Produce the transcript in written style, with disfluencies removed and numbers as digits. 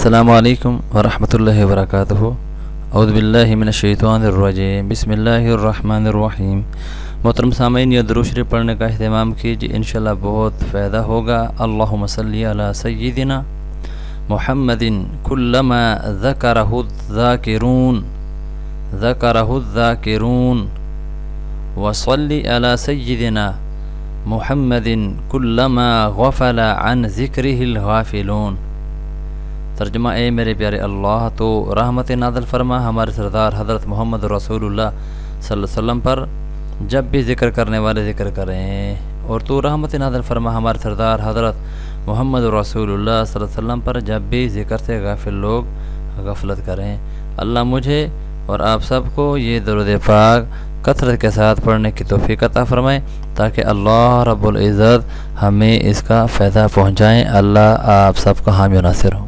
السلام علیکم ورحمۃ اللہ وبرکاتہ۔ اعوذ باللہ من الشیطان الرجیم، بسم اللہ الرحمن الرحیم۔ محترم سامعین، یہ درود شریف پڑھنے کا اہتمام کیجیے، انشاءاللہ بہت فائدہ ہوگا۔ اللہم صلی علی سیدنا محمد کلما ذکرہ الذاکرون وصلی علی سیدنا محمد کلما غفل عن ذکرہ الغافلون۔ ترجمہ: اے میرے پیارے اللہ، تو رحمت نازل فرما ہمارے سردار حضرت محمد رسول اللہ صلی اللہ علیہ وسلم پر جب بھی ذکر کرنے والے ذکر کریں، اور تو رحمت نازل فرما ہمارے سردار حضرت محمد رسول اللہ صلی اللہ علیہ وسلم پر جب بھی ذکر سے غافل لوگ غفلت کریں۔ اللہ مجھے اور آپ سب کو یہ درود پاک کثرت کے ساتھ پڑھنے کی توفیق عطا فرمائے، تاکہ اللہ رب العزت ہمیں اس کا فائدہ پہنچائیں۔ اللہ آپ سب کا حامی و ناصر ہو۔